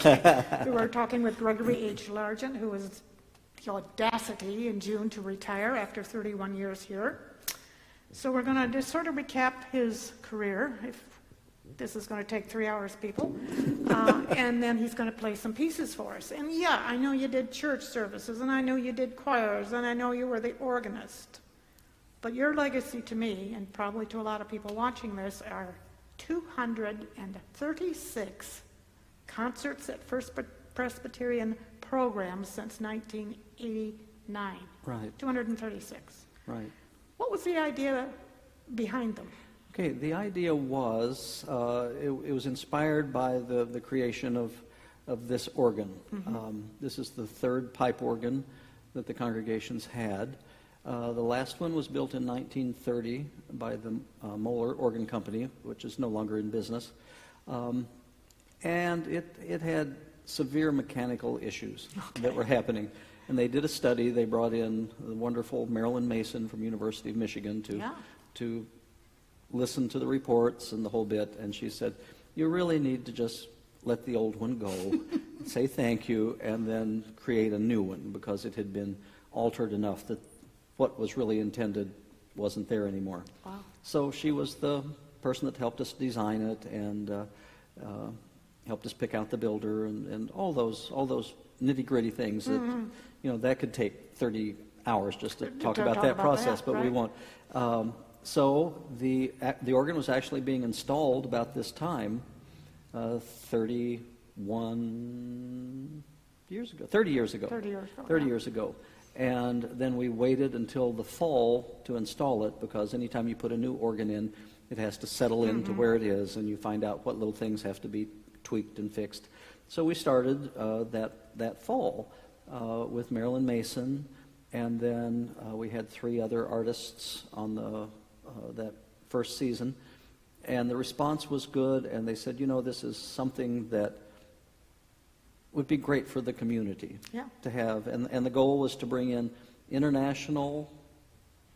We were talking with Gregory H. Largent, who has the audacity in June to retire after 31 years here. So we're going to just sort of recap his career. If this is going to take 3 hours, people. And then he's going to play some pieces for us. And yeah, I know you did church services, and I know you did choirs, and I know you were the organist. But your legacy to me, and probably to a lot of people watching this, are 236 concerts at First Presbyterian programs since 1989. Right. 236. Right. What was the idea behind them? Okay, the idea was, it was inspired by the creation of this organ. Mm-hmm. This is the third pipe organ that the congregations had. The last one was built in 1930 by the Moeller Organ Company, which is no longer in business. And it had severe mechanical issues that were happening. And they did a study. They brought in the wonderful Marilyn Mason from University of Michigan to listen to the reports and the whole bit. And she said, you really need to just let the old one go, say thank you, and then create a new one, because it had been altered enough that what was really intended wasn't there anymore. Wow. So she was the person that helped us design it and helped us pick out the builder and all those nitty-gritty things that, that could take 30 hours just to talk about that process, but right. We won't. So the organ was actually being installed about this time, 30 years ago. 30 years ago. And then we waited until the fall to install it, because anytime you put a new organ in, it has to settle into where it is, and you find out what little things have to be tweaked and fixed. So we started that fall with Marilyn Mason, and then we had 3 other artists on that first season, and the response was good, and they said, this is something that would be great for the community to have, and the goal was to bring in international,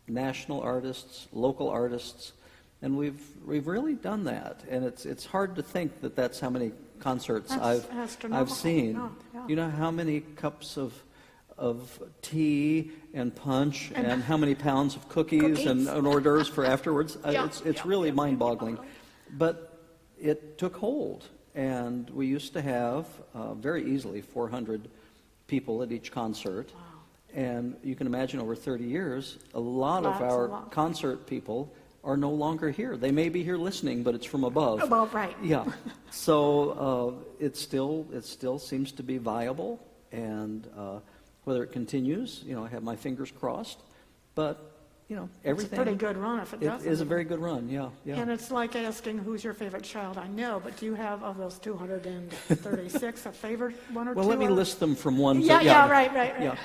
national artists, local artists, and we've really done that, and it's hard to think that that's how many concerts I've seen. Oh, yeah. You know how many cups of tea and punch and how many pounds of cookies and hors d'oeuvres for afterwards. It's really mind-boggling. But it took hold, and we used to have very easily 400 people at each concert. Wow. And you can imagine over 30 years, a lot of our concert people are no longer here. They may be here listening, but it's from above. Above, right. Yeah. So it still seems to be viable, and whether it continues, I have my fingers crossed, but everything. It's a pretty good run if it does. It is a very good run, yeah. And it's like asking who's your favorite child. I know, but do you have, of those 236, a favorite one or two? Well, let me list them from one to... Right. Yeah.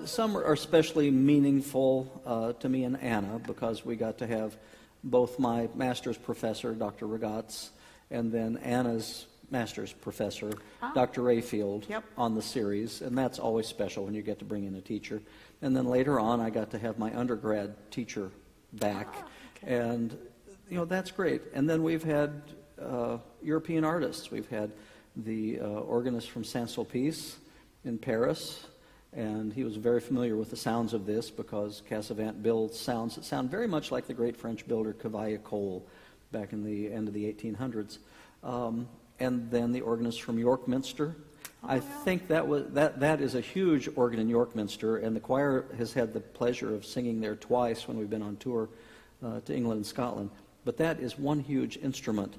Some are especially meaningful to me and Anna, because we got to have both my master's professor, Dr. Regatz, and then Anna's master's professor, Dr. Rayfield, on the series, and that's always special when you get to bring in a teacher. And then later on, I got to have my undergrad teacher back, and that's great. And then we've had European artists. We've had the organist from Saint-Sulpice in Paris, and he was very familiar with the sounds of this, because Cassavant builds sounds that sound very much like the great French builder Cavaillé-Coll back in the end of the 1800s. And then the organist from York Minster. I think that is a huge organ in York Minster, and the choir has had the pleasure of singing there twice when we've been on tour to England and Scotland. But that is one huge instrument,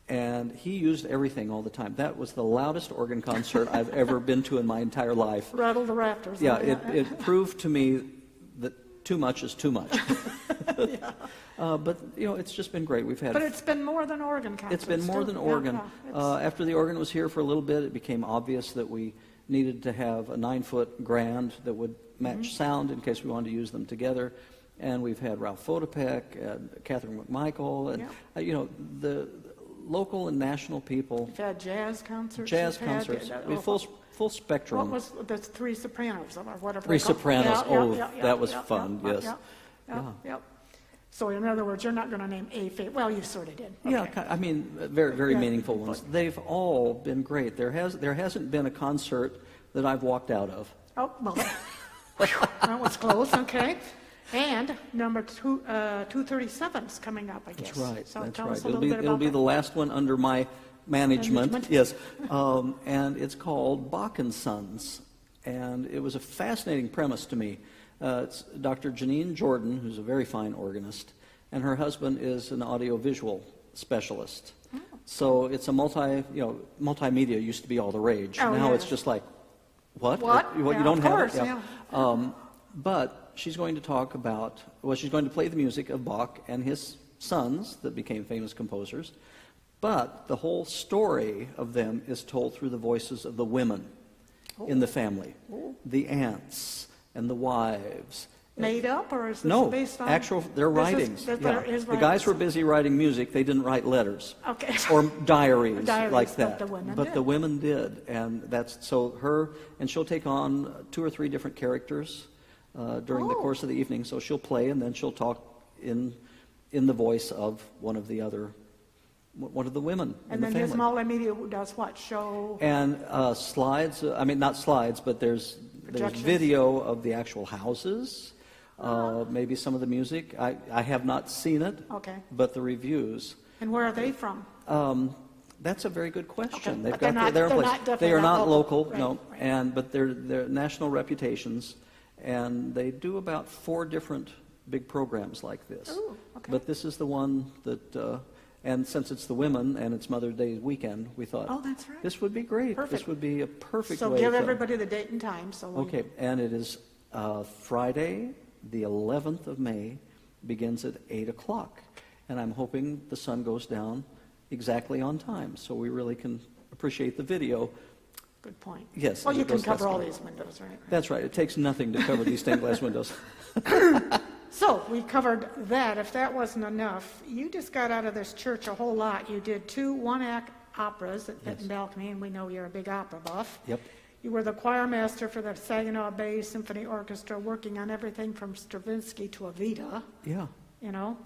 and he used everything all the time. That was the loudest organ concert I've ever been to in my entire life. Rattled the rafters. Yeah, it proved to me that too much is too much. But it's just been great. But it's been more than organ concerts. It's been more than organ. After the organ was here for a little bit, it became obvious that we needed to have a 9-foot grand that would match sound in case we wanted to use them together. And we've had Ralph Vodopek and Catherine McMichael, and the local and national people. We've had jazz concerts. Full spectrum. What was the 3 sopranos or whatever? 3 sopranos. That was fun. Yes. Yep. So in other words, you're not going to name a favorite. Well, you sort of did. Yeah, Okay. I mean, very, very Yeah. meaningful ones. They've all been great. There hasn't been a concert that I've walked out of. Oh, well, that was close, okay. And number 237 is coming up, I guess. That's right. So That's tell right. us a little bit about It'll be that. the last one under my management. Management. Yes, and it's called Bach and Sons, and it was a fascinating premise to me. It's Dr. Janine Jordan, who's a very fine organist, and her husband is an audiovisual specialist. Oh. So it's a multimedia used to be all the rage. Oh, Now yeah. it's just like, what? What? You Yeah, don't of have course, it? yeah. But she's going to talk about, she's going to play the music of Bach and his sons that became famous composers, but the whole story of them is told through the voices of the women in the family, the aunts and the wives. Made up, or is this No, based on? actual, they're writings. This is Yeah. his The guys writings. were busy writing music, they didn't write letters. Okay. Or diaries, Diaries, like but that. the women But did. the women did, and that's, so she'll take on 2 or 3 different characters during the Oh. course of the evening. So she'll play, and then she'll talk in the voice of one of the women in And the then his family. multimedia does what? Show? And slides, not slides, but there's Projections. video of the actual houses, maybe some of the music. I have not seen it, Okay. but the reviews. And where are they from? That's a very good question. Okay, They've but they're got not- their they're place. not definitely They are not not local. local, Right, no, right. but they're national reputations, and they do about 4 different big programs like this. Ooh, okay. But this is the one that, and since it's the women and it's Mother's Day weekend, we thought, Oh, that's right. this would be great. Perfect. This would be a perfect So way give to... everybody the date and time, so we. Okay, and it is Friday, the 11th of May, begins at 8 o'clock. And I'm hoping the sun goes down exactly on time, so we really can appreciate the video. Good point. Yes, Well, as you it can goes cover all past these windows, right? That's right. It takes nothing to cover these stained glass windows. So we covered that. If that wasn't enough, you just got out of this church a whole lot. You did 2 one-act operas at Pit and Balcony, and we know you're a big opera buff. Yep. You were the choirmaster for the Saginaw Bay Symphony Orchestra, working on everything from Stravinsky to Evita, Yeah. you know.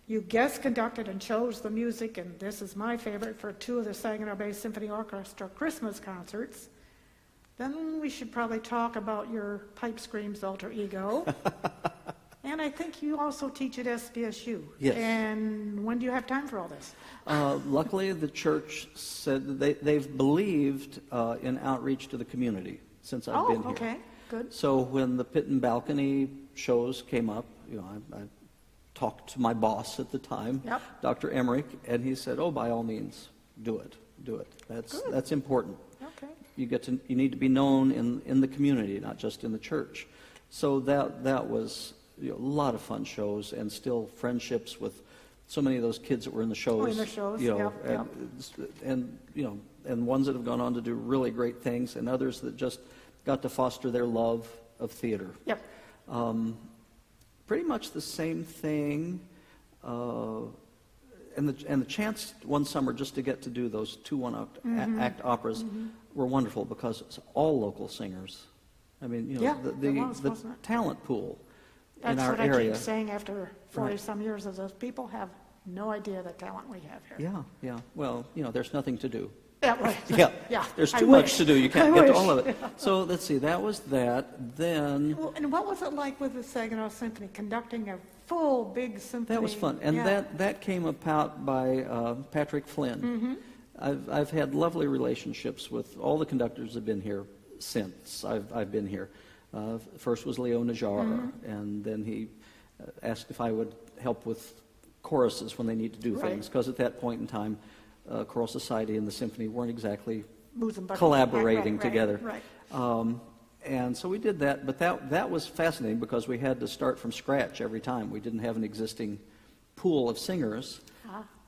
You guest conducted and chose the music, and this is my favorite, for 2 of the Saginaw Bay Symphony Orchestra Christmas concerts. Then we should probably talk about your pipe screams alter ego. And I think you also teach at SBSU. Yes. And when do you have time for all this? Luckily, the church said that they've believed in outreach to the community since I've been here. Okay, good. So when the Pit and Balcony shows came up, I talked to my boss at the time, Yep. Dr. Emmerich, and he said, "Oh, by all means, do it. That's important. Okay. You need to be known in the community, not just in the church." So that was a lot of fun shows, and still friendships with so many of those kids that were in the shows. in the shows, and, yep. and ones that have gone on to do really great things, and others that just got to foster their love of theater. Yep. Pretty much the same thing, and the chance one summer just to get to do those 2 one-act operas were wonderful because it's all local singers. I mean, Yeah, it was, the wasn't it? talent pool That's in our what I area. keep saying after 40 Right. some years, is those people have no idea the talent we have here. Yeah. Well, there's nothing to do. Yeah, right. Yeah. Yeah. There's I too much wish. to do. You can't I get to wish. all of it. So let's see. That was that. Then Well, and what was it like with the Saginaw Symphony, conducting a full, big symphony? that was fun, and Yeah. that came about by Patrick Flynn. Mm-hmm. I've had lovely relationships with all the conductors that have been here since I've been here. First was Leo Najjar, Mm-hmm. and then he asked if I would help with choruses when they need to do Right. things, because at that point in time, Choral Society and the symphony weren't exactly Booze and buckets. collaborating Right, together. Right. And so we did that, but that was fascinating because we had to start from scratch every time. We didn't have an existing pool of singers.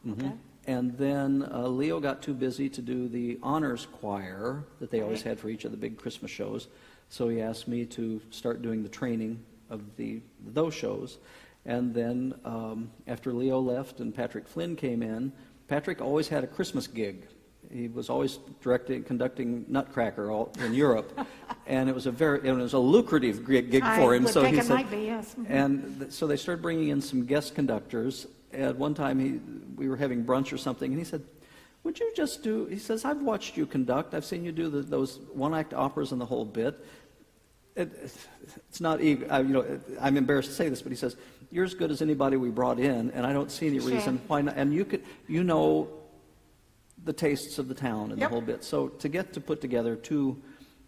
Okay. And then Leo got too busy to do the honors choir that they always Right. had for each of the big Christmas shows. So he asked me to start doing the training of those shows. And then after Leo left and Patrick Flynn came in, Patrick always had a Christmas gig. He was always conducting Nutcracker in Europe. And it was a lucrative gig for him. I would So think he it said, might be, yes. and so they started bringing in some guest conductors. At one time, we were having brunch or something, and he said, "Would you just do?" He says, "I've watched you conduct. I've seen you do those one-act operas and the whole bit. It's not I'm embarrassed to say this, but he says, you're as good as anybody we brought in, and I don't see any reason why not. And you know the tastes of the town and the whole bit. So to get to put together two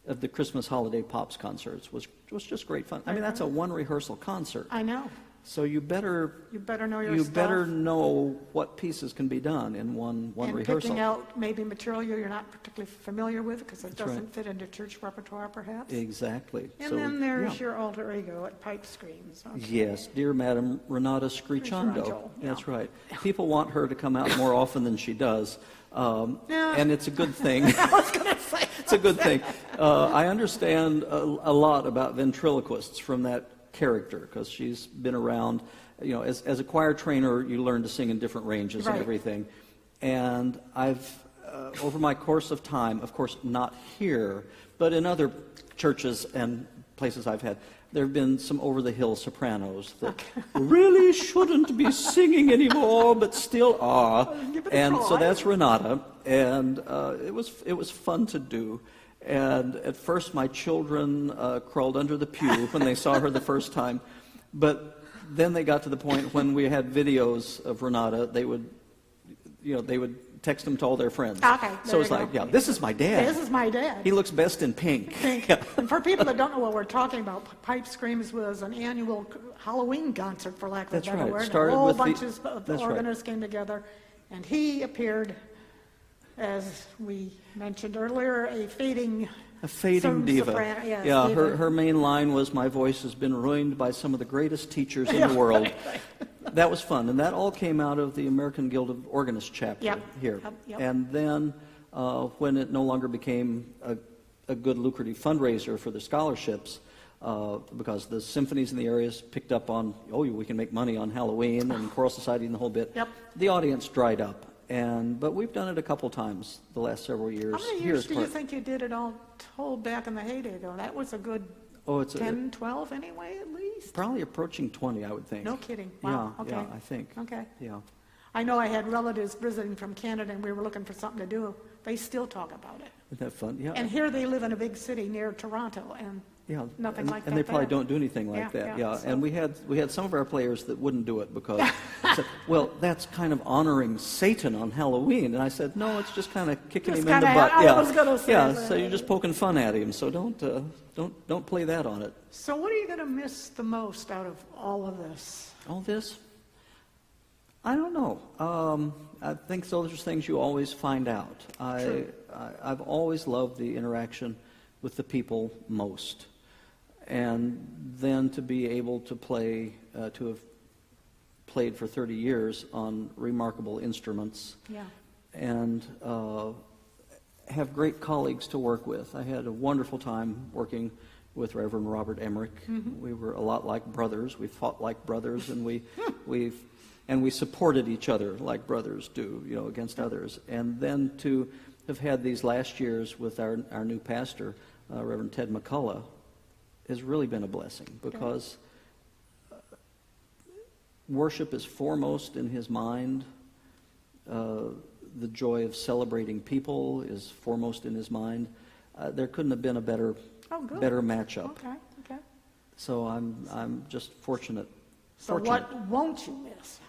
of the Christmas holiday pops concerts was just great fun. I mean, that's a one rehearsal concert. I know. So you better know your you stuff. better know what pieces can be done in one rehearsal. And picking out maybe material you're not particularly familiar with because it That's doesn't fit into church repertoire, perhaps. Exactly. And then there's your alter ego at Pipe Screams. Okay. Yes, dear Madam Renata Screechando. Yeah. That's right. People want her to come out more often than she does, and it's a good thing. I was going to say. It's a good thing. I understand a lot about ventriloquists from that character because she's been around. You know, as a choir trainer, you learn to sing in different ranges and everything. And I've, over my course of time, of course not here, but in other churches and places I've had, there have been some over-the-hill sopranos that really shouldn't be singing anymore, but still are. And so that's Renata, and it was fun to do. And at first my children crawled under the pew when they saw her the first time, but then they got to the point when we had videos of Renata, they would text them to all their friends. Okay, so it's like, this is my dad. This is my dad. He looks best in pink. And for people that don't know what we're talking about, Pipe Screams was an annual Halloween concert, for lack of a better word. Started a whole with bunch of the organists came together, and he appeared, as we mentioned earlier, a fading diva. Soprano. Yes, yeah, diva. her main line was, "My voice has been ruined by some of the greatest teachers in the world." That was fun, and that all came out of the American Guild of Organists chapter here. Yep. And then when it no longer became a good lucrative fundraiser for the scholarships, because the symphonies in the areas picked up on, we can make money on Halloween and choral society and the whole bit, the audience dried up. But we've done it a couple times the last several years. How many years do you think you did it all told back in the heyday, though? That was a good 10, 12 anyway, at least? Probably approaching 20, I would think. No kidding. Wow. Yeah, Okay. yeah, I think. Okay. Yeah. I know I had relatives visiting from Canada, and we were looking for something to do. They still talk about it. Isn't that fun? Yeah. And here they live in a big city near Toronto, and nothing like that. And they probably there. don't do anything like that. Yeah. So. And we had some of our players that wouldn't do it because they said, well, that's kind of honoring Satan on Halloween. And I said, no, it's just kind of kicking him in the butt. I was gonna say that. So you're just poking fun at him. So don't play that on it. So what are you going to miss the most out of all of this? All this? I don't know. I think those are things you always find out. I've always loved the interaction with the people most. And then to be able to play, to have played for 30 years on remarkable instruments. Yeah. And have great colleagues to work with. I had a wonderful time working with Reverend Robert Emmerich. Mm-hmm. We were a lot like brothers. We fought like brothers, and we supported each other like brothers do, against others. And then to have had these last years with our new pastor, Reverend Ted McCullough, has really been a blessing because worship is foremost in his mind. The joy of celebrating people is foremost in his mind. There couldn't have been a better matchup. Okay. So I'm just fortunate. So what won't you miss?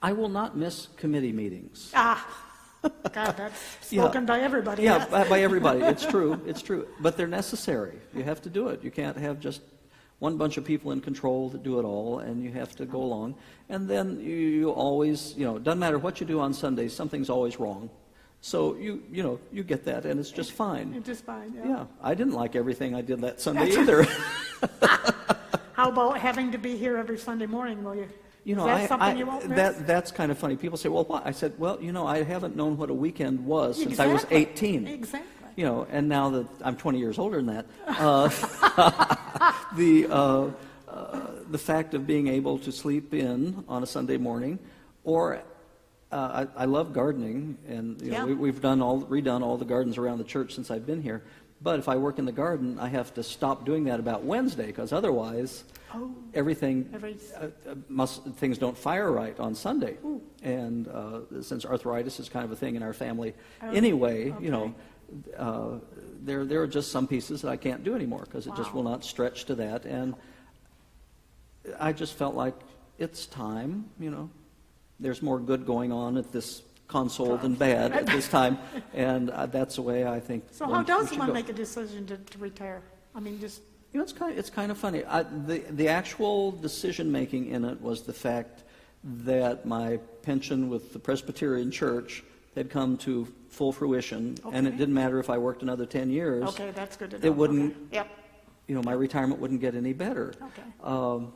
I will not miss committee meetings. God, that's spoken by everybody. Yeah, by everybody. It's true. It's true. But they're necessary. You have to do it. You can't have just one bunch of people in control that do it all, and you have to go along. And then you always, doesn't matter what you do on Sundays, something's always wrong. So you get that, and it's just fine. It's just fine. Yeah. I didn't like everything I did that Sunday either. How about having to be here every Sunday morning? Will you? Is that something you won't miss? That's kind of funny. People say, well, what? I said, well, I haven't known what a weekend was since I was 18. Exactly. And now that I'm 20 years older than that, the fact of being able to sleep in on a Sunday morning, or I love gardening, and we've redone all the gardens around the church since I've been here. But if I work in the garden, I have to stop doing that about Wednesday, because otherwise things don't fire right on Sunday. Ooh. And since arthritis is kind of a thing in our family anyway, okay. There are just some pieces that I can't do anymore because it just will not stretch to that. And I just felt like it's time, There's more good going on at this console than bad at this time, and that's the way I think. So how does one make a decision to retire? I mean, just it's kind of funny. The actual decision making in it was the fact that my pension with the Presbyterian Church had come to full fruition, and it didn't matter if I worked another 10 years. Okay, that's good to know. It wouldn't. Okay. Yep. My retirement wouldn't get any better. Okay.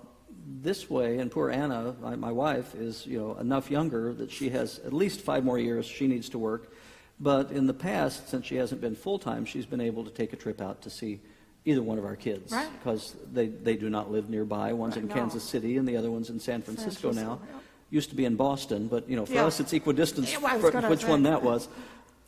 This way, and poor Anna, my wife, is enough younger that she has at least 5 more years she needs to work. But in the past, since she hasn't been full-time, she's been able to take a trip out to see either one of our kids. Right. Because they do not live nearby. One's in Kansas City and the other one's in San Francisco now. Yep. Used to be in Boston, but for us it's equidistance which one that was.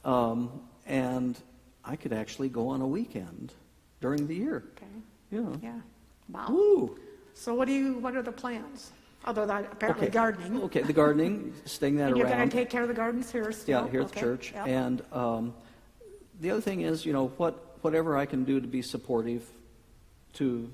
And I could actually go on a weekend during the year. Okay. Yeah. Wow. Woo. So what are the plans? Other than apparently gardening. Okay, the gardening, staying that and around. you're going to take care of the gardens here still? Yeah, here at the church. Yep. And the other thing is, whatever I can do to be supportive to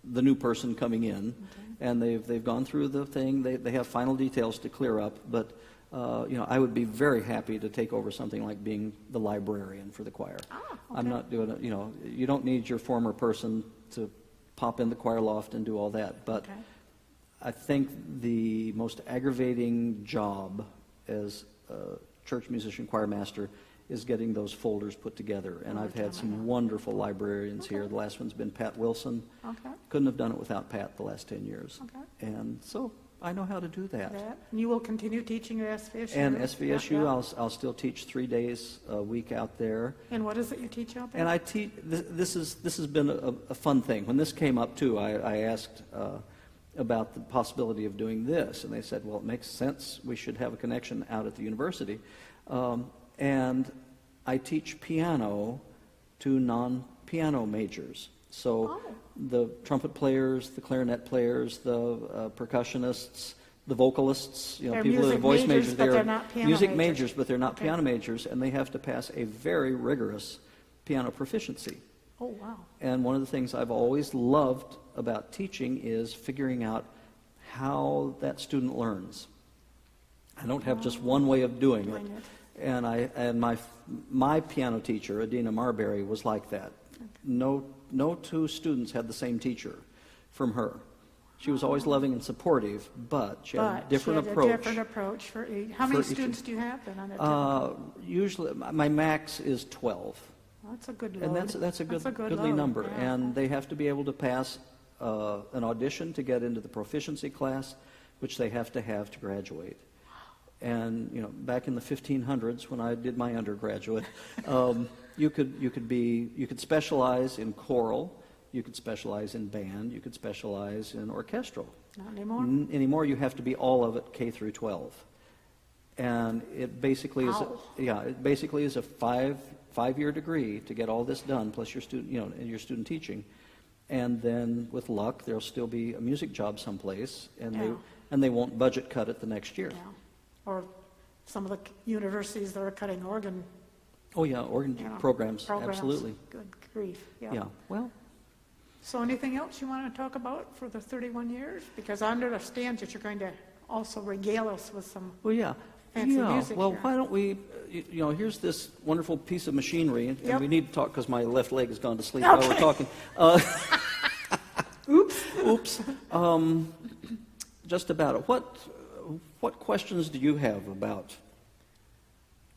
the new person coming in. And they've gone through the thing. They have final details to clear up. But, I would be very happy to take over something like being the librarian for the choir. Okay. I'm not doing it, you don't need your former person to pop in the choir loft and do all that. But I think the most aggravating job as a church musician choirmaster is getting those folders put together. And I've had some wonderful librarians here. The last one's been Pat Wilson. Couldn't have done it without Pat the last 10 years. And so I know how to do that. And you will continue teaching at SVSU? And SVSU, I'll still teach 3 days a week out there. And what is it you teach out there? And I teach, this has been a fun thing. When this came up too, I asked about the possibility of doing this. And they said, well, it makes sense. We should have a connection out at the university. And I teach piano to non-piano majors. So the trumpet players, the clarinet players, the percussionists, the vocalists, people that are voice majors, they're not piano music majors. majors, but they're not piano majors, and they have to pass a very rigorous piano proficiency. Oh, wow. And one of the things I've always loved about teaching is figuring out how that student learns. I don't have just one way of doing it. And my piano teacher, Adina Marbury, was like that. No 2 students had the same teacher from her. She was always loving and supportive, but she had a different approach. For each. How many students do you have then on that? Usually, my max is 12. That's a good load. And that's a goodly load. number. Yeah. And they have to be able to pass an audition to get into the proficiency class, which they have to graduate. And back in the 1500s, when I did my undergraduate, you could specialize in choral, you could specialize in band, you could specialize in orchestral. Not anymore. Anymore, you have to be all of it K through 12. And it basically is a 5-year degree to get all this done, plus your student, your student teaching. And then with luck, there'll still be a music job someplace, and they won't budget cut it the next year. Yeah. Or some of the universities that are cutting organ. Oh yeah, organ programs, absolutely. Good grief. Yeah. Well. So anything else you want to talk about for the 31 years? Because I understand that you're going to also regale us with some fancy music well, here. why don't we, here's this wonderful piece of machinery, and we need to talk because my left leg has gone to sleep while we're talking. Oops. Just about it. What questions do you have about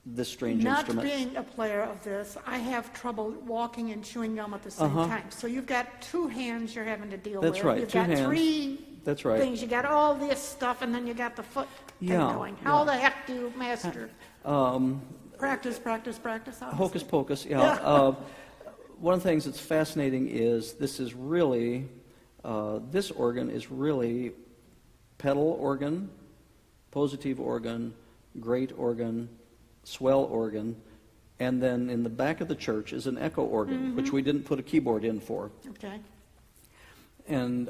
this strange instrument? Not being a player of this, I have trouble walking and chewing gum at the same time. So you've got 2 hands you're having to deal with. That's right, You've 2 got hands. 3 That's right. things. You got all this stuff, and then you got the foot thing going. How the heck do you master? Practice, obviously. Hocus pocus, one of the things that's fascinating is this organ is really pedal organ, positive organ, great organ, swell organ, And then in the back of the church is an echo organ, which we didn't put a keyboard in for. Okay. And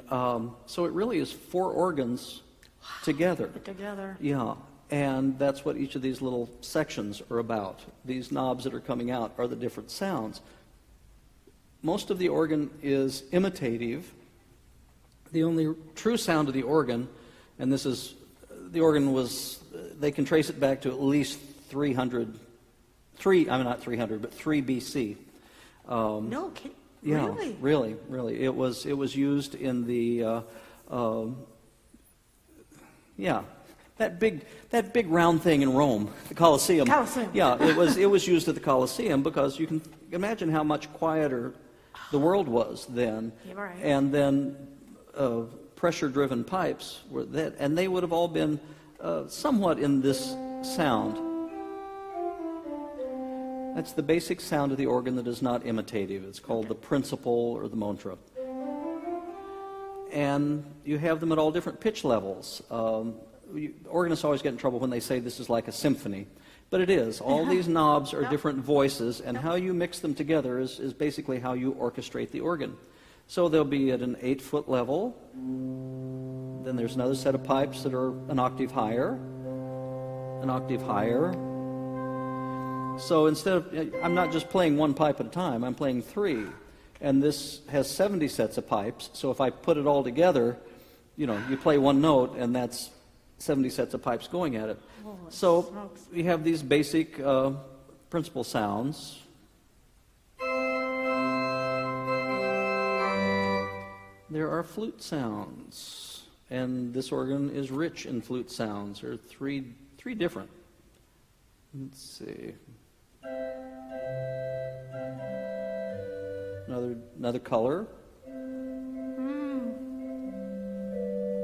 so it really is 4 organs together. Put together. Yeah, and that's what each of these little sections are about. These knobs that are coming out are the different sounds. Most of the organ is imitative. The only true sound of the organ, and this is, the organ was, they can trace it back to at least 3 BC. No, Yeah, really? really. It was used in the that big round thing in Rome, the Colosseum. Yeah, it was used at the Colosseum because you can imagine how much quieter the world was then. Yeah, right. And then pressure-driven pipes were that, and they would have all been somewhat in this sound. That's the basic sound of the organ that is not imitative. It's called the principal or the mantra. And you have them at all different pitch levels. Organists always get in trouble when they say this is like a symphony. But it is. All these knobs are different voices, and how you mix them together is basically how you orchestrate the organ. So they'll be at an 8-foot level. Then there's another set of pipes that are an octave higher. An octave higher. So instead of, I'm not just playing 1 pipe at a time, I'm playing 3. And this has 70 sets of pipes, so if I put it all together, you play 1 note, and that's 70 sets of pipes going at it. So we have these basic principal sounds. There are flute sounds, and this organ is rich in flute sounds. There are three different. Let's see. Another color.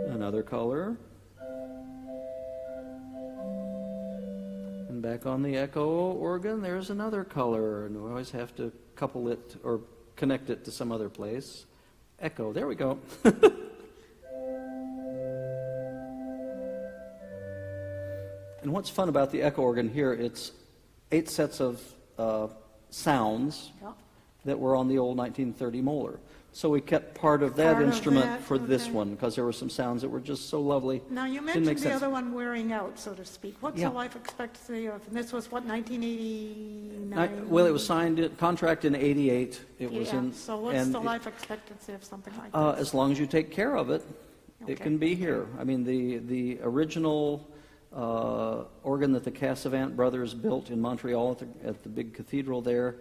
Another color. And back on the echo organ, there's another color, and we always have to couple it or connect it to some other place. Echo, there we go. And what's fun about the echo organ here, it's 8 sets of sounds that were on the old 1930 Moeller. So we kept part of that instrument for this one, because there were some sounds that were just so lovely. Now, you mentioned the other one wearing out, so to speak. What's the life expectancy of, and this was what, 1989? Well, it was signed, contract in 88. It was in. So what's the life expectancy of something like this? As long as you take care of it, it can be here. I mean, the original organ that the Cassavant brothers built in Montreal at the big cathedral there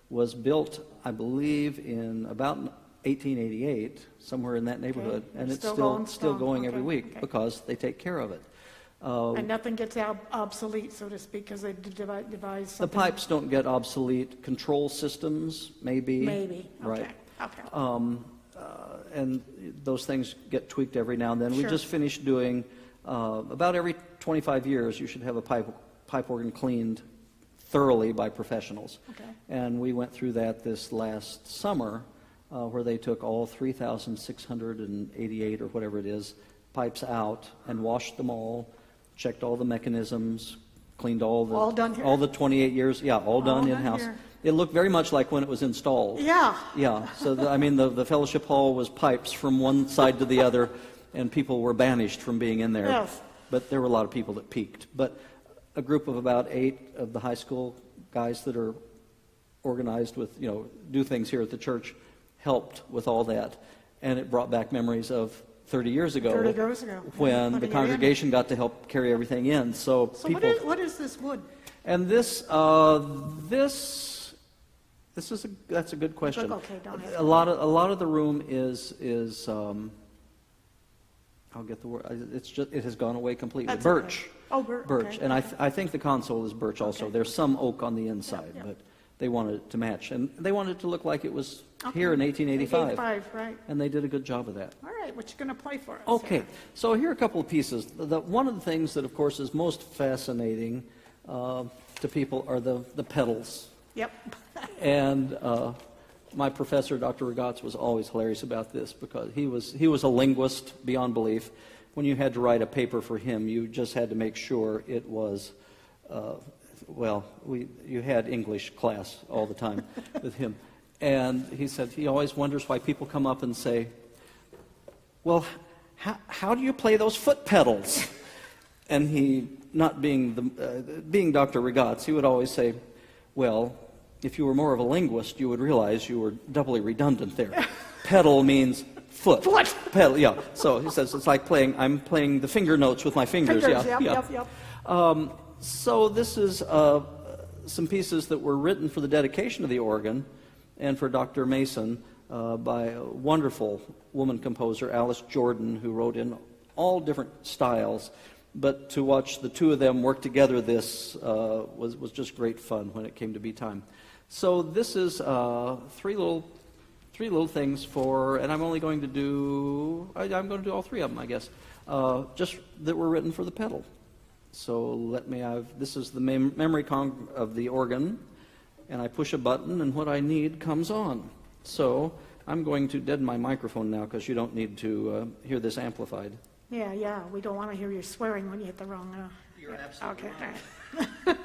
was built, I believe, in about 1888, somewhere in that neighborhood, and it's still going every week because they take care of it. And nothing gets obsolete, so to speak, because they devise something. The pipes don't get obsolete. Control systems, maybe. Right. Okay. And those things get tweaked every now and then. We just finished doing, about every 25 years, you should have a pipe organ cleaned thoroughly by professionals. Okay. And we went through that this last summer, where they took all 3,688 or whatever it is, pipes out and washed them all, checked all the mechanisms, cleaned all the 28 years. Yeah, all done in-house. It looked very much like when it was installed. Yeah. Yeah. So, the fellowship hall was pipes from one side to the other, and people were banished from being in there. Yes. But there were a lot of people that peaked. But a group of about 8 of the high school guys that are organized with, do things here at the church helped with all that. And it brought back memories of 30 years ago. When the congregation got to help carry everything in. So people, what is this wood? And that's a good question. Okay, don't ask. A lot of the room is I'll get the word. It has gone away completely. That's Birch. Okay. Oh, birch. Birch, Okay. and I think the console is birch also. Okay. There's some oak on the inside, but they wanted it to match, and they wanted it to look like it was here in 1885. Right. And they did a good job of that. All right, what you going to play for us? Okay, here? so here are a couple of pieces. One of the things that, of course, is most fascinating to people are the pedals. Yep. And my professor, Dr. Regatz, was always hilarious about this because he was a linguist beyond belief. When you had to write a paper for him, you just had to make sure it was you had English class all the time with him. And he said he always wonders why people come up and say, well, how do you play those foot pedals? And he, not being Dr. Regatz, he would always say, well, if you were more of a linguist, you would realize you were doubly redundant there. Pedal means foot. Foot. Pedal, yeah. So he says it's like I'm playing the finger notes with my fingers. Yep. So this is some pieces that were written for the dedication of the organ and for Dr. Mason by a wonderful woman composer, Alice Jordan, who wrote in all different styles. But to watch the two of them work together, this was just great fun when it came to be time. So this is three little things and I'm only going to do all three of them, I guess, just that were written for the pedal. So this is the memory cong of the organ, and I push a button, and what I need comes on. So I'm going to deaden my microphone now because you don't need to hear this amplified. Yeah, we don't want to hear you swearing when you hit the wrong... You're absolutely right. Okay.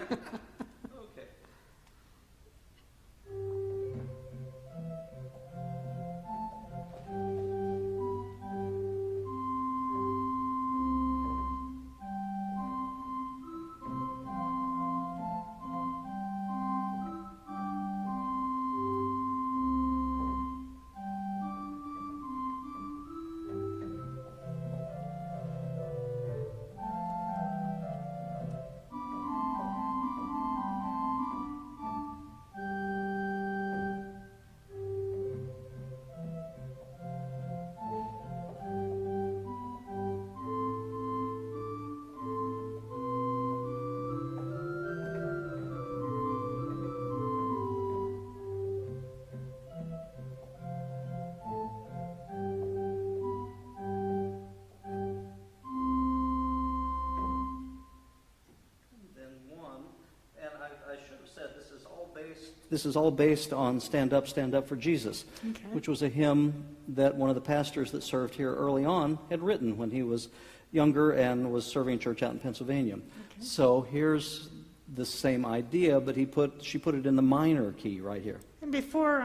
This is all based on Stand Up for Jesus, which was a hymn that one of the pastors that served here early on had written when he was younger and was serving church out in Pennsylvania. Okay. So here's the same idea, but she put it in the minor key right here. And before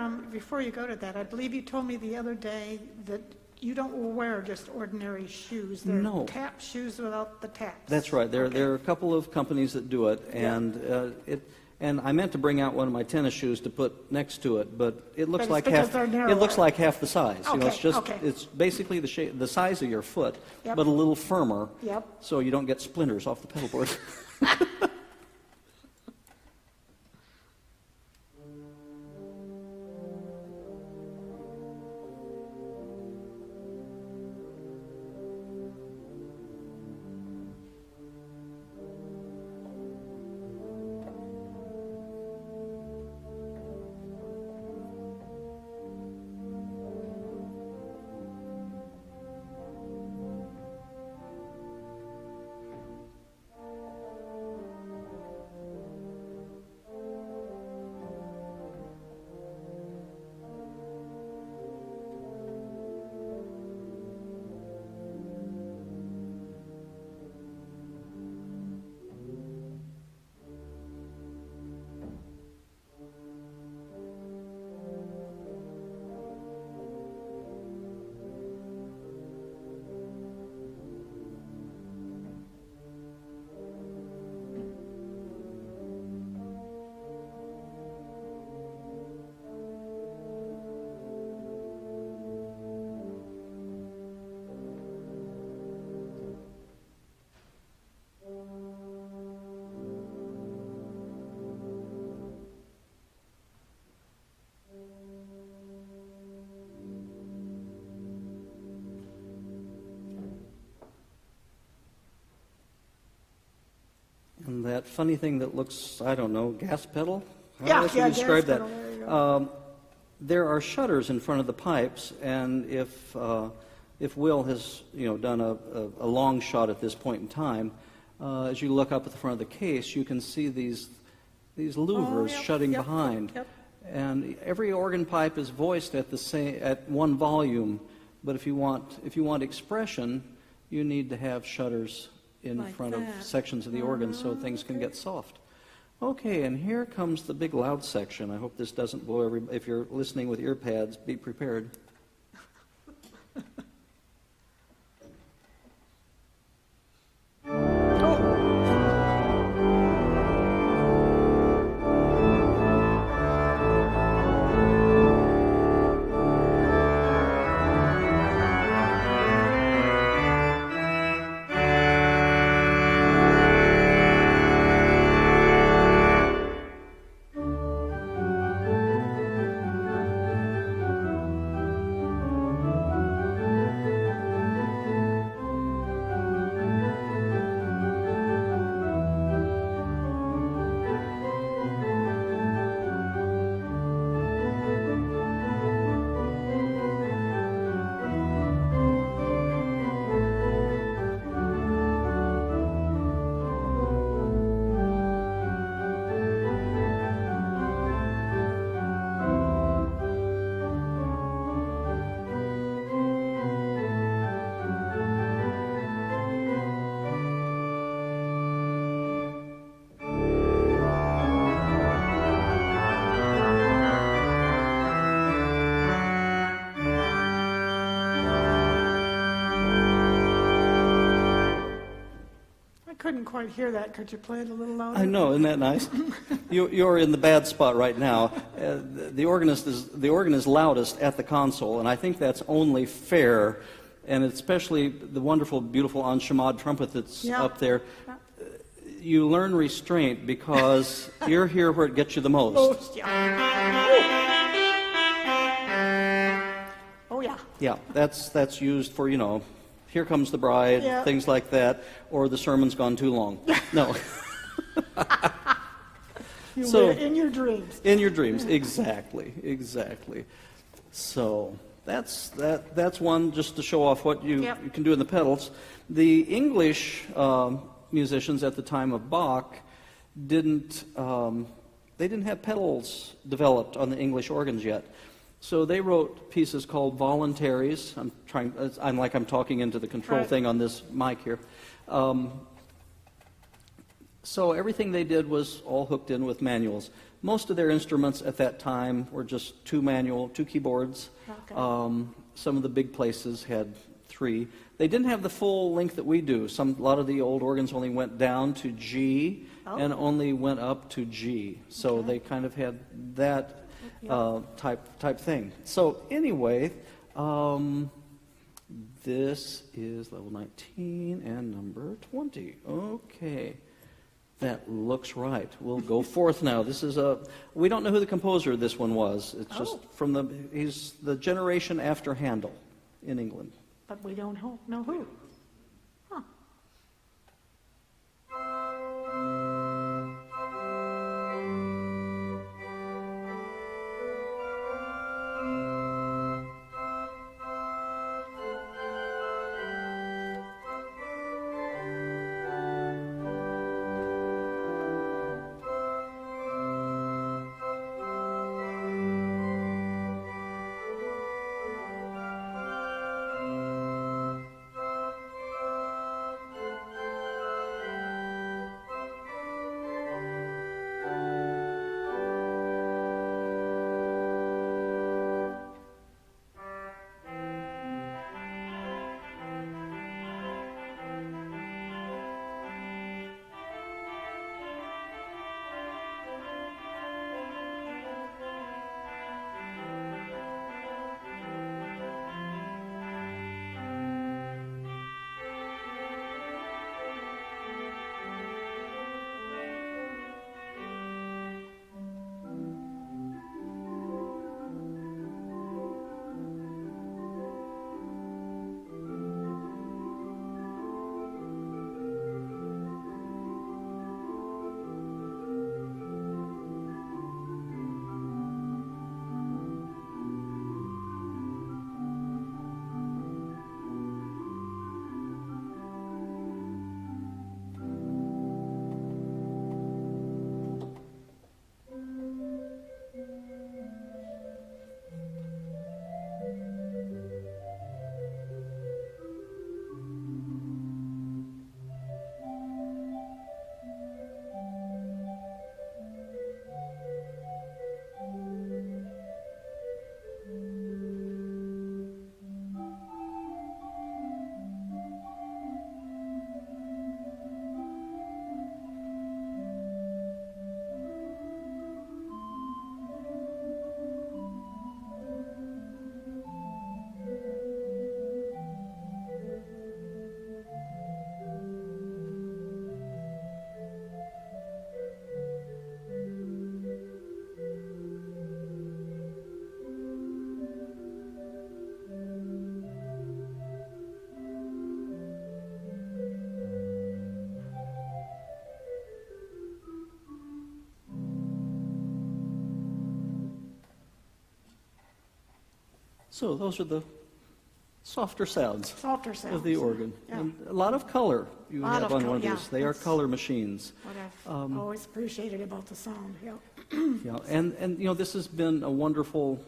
you go to that, I believe you told me the other day that you don't wear just ordinary shoes. They're tap shoes without the taps. That's right. There are a couple of companies that do it, and And I meant to bring out one of my tennis shoes to put next to it, but it looks like half. It looks like half the size. Okay, it's basically the size of your foot, but a little firmer. Yep. So you don't get splinters off the pedal board. And that funny thing that looks, I don't know, gas pedal? How else would you describe that? There are shutters in front of the pipes, and if Will has done a long shot at this point in time, as you look up at the front of the case, you can see these louvers shutting behind. Yep. And every organ pipe is voiced at one volume, but if you want expression, you need to have shutters in front of sections of the organ so things can get soft. Okay, and here comes the big loud section. I hope this doesn't blow everybody. If you're listening with ear pads, be prepared. Couldn't quite hear that. Could you play it a little louder? I know, isn't that nice? You're in the bad spot right now. The organ is loudest at the console, and I think that's only fair, and especially the wonderful, beautiful enchimade trumpet that's up there. Yeah. You learn restraint because you're here where it gets you the most. Oh yeah. Yeah, that's used for, Here Comes the Bride, things like that, or the sermon's gone too long. No. In your dreams. In your dreams, exactly. So that's one just to show off what you can do in the pedals. The English musicians at the time of Bach didn't have pedals developed on the English organs yet. So they wrote pieces called voluntaries. I'm talking into the control thing on this mic here. So everything they did was all hooked in with manuals. Most of their instruments at that time were just two keyboards. Okay. Some of the big places had 3. They didn't have the full length that we do. A lot of the old organs only went down to G and only went up to G. So they kind of had that type thing. So anyway, this is level 19 and number 20. Okay, that looks right. We'll go forth now. This is we don't know who the composer of this one was. It's just he's the generation after Handel in England. But we don't know who. Huh. So those are the softer sounds Softer sounds. of the organ. Yeah. And a lot of color you Lot have of on color, one of yeah. these. They are That's color machines. What I've always appreciated about the sound, yeah. Yeah, and this has been a wonderful,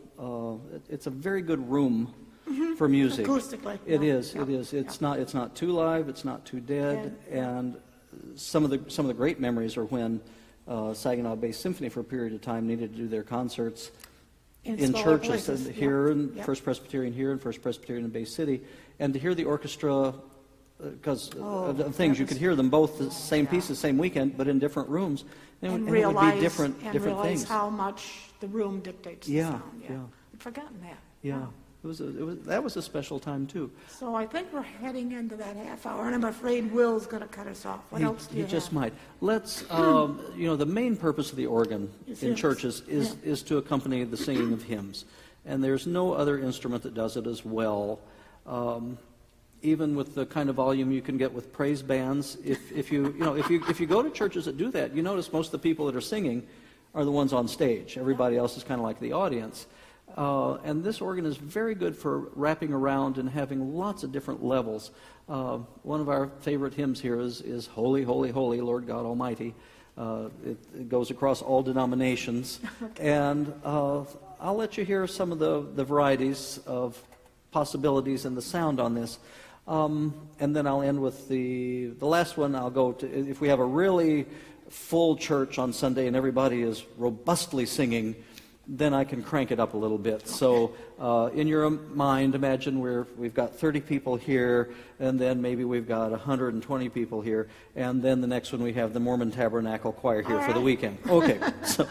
it's a very good room for music. Acoustically. It yeah, is. yeah, It is. It's yeah. not too live. It's not too dead. Yeah. And some of the great memories are when Saginaw Bay Symphony, for a period of time, needed to do their concerts in smaller churches places, here yeah, in yeah. First Presbyterian here and First Presbyterian in Bay City, and to hear the orchestra. Because of the things, you could hear them both the same pieces, same weekend, but in different rooms, And it would realize, be different realize things. how much the room dictates the Yeah, sound. yeah. I'd forgotten that. Yeah, that was a special time too. So I think we're heading into that half hour, and I'm afraid Will's going to cut us off. What else do you He just have? might. Let's, the main purpose of the organ Is in hymns. churches is, Yeah. is to accompany the singing of hymns. And there's no other instrument that does it as well. Even with the kind of volume you can get with praise bands, if you go to churches that do that, you notice most of the people that are singing are the ones on stage. Everybody else is kind of like the audience. And this organ is very good for wrapping around and having lots of different levels. One of our favorite hymns here is Holy, Holy, Holy, Lord God Almighty. It goes across all denominations. And I'll let you hear some of the varieties of possibilities in the sound on this. And then I'll end with the last one. I'll go to, if we have a really full church on Sunday and everybody is robustly singing, then I can crank it up a little bit. So in your mind, imagine we've got 30 people here, and then maybe we've got 120 people here, and then the next one we have the Mormon Tabernacle Choir here for the weekend. Okay. So.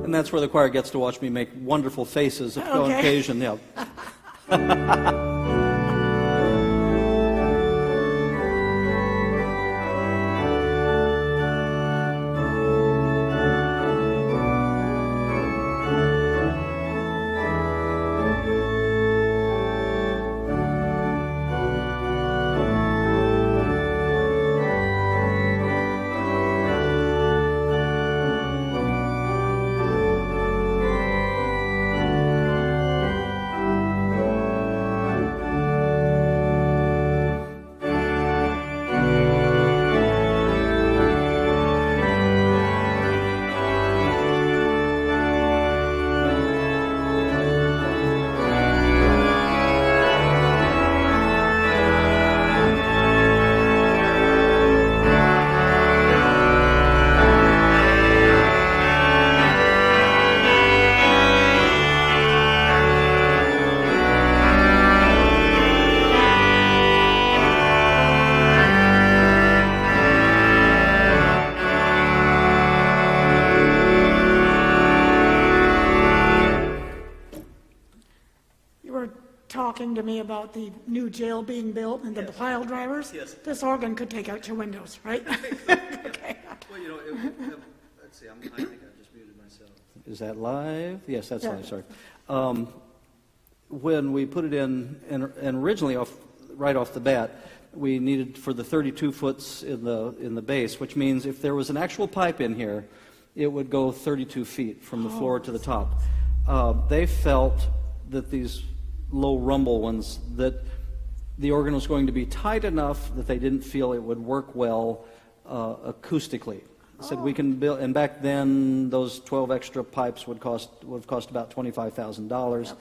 And that's where the choir gets to watch me make wonderful faces on occasion. Yeah. Talking to me about the new jail being built and the pile drivers. Yes. This organ could take out your windows, right? Okay. Well, let's see. I think I just muted myself. Is that live? Yes, that's Yeah. live. Sorry. When we put it in, and originally right off the bat, we needed for the 32 foots in the base, which means if there was an actual pipe in here, it would go 32 feet from the floor to the top. They felt that these low rumble ones, that the organ was going to be tight enough that they didn't feel it would work well acoustically. Said we can build, and back then those 12 extra pipes would have cost about $25,000. Yep.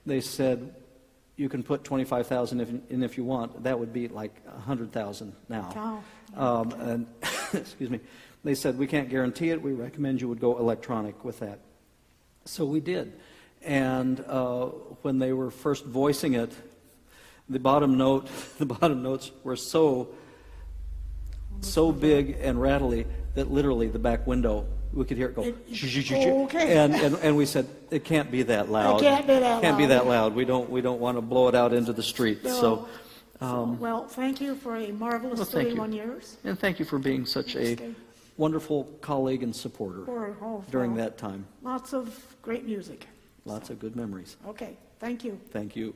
They said you can put $25,000 in if you want. That would be like $100,000 now. Oh. And excuse me, they said we can't guarantee it. We recommend you would go electronic with that. So we did. And when they were first voicing it, the bottom notes were so so big and rattly that literally the back window, we could hear it go. Okay. And we said, it can't be that loud. It can't be that Can't be loud. that loud. We don't want to blow it out into the street. So, Well, thank you for a marvelous well, thank you. 31 years. and thank you for being such a Okay. wonderful colleague and supporter during well, that time. Lots of great music. Lots of good memories. Okay, thank you. Thank you.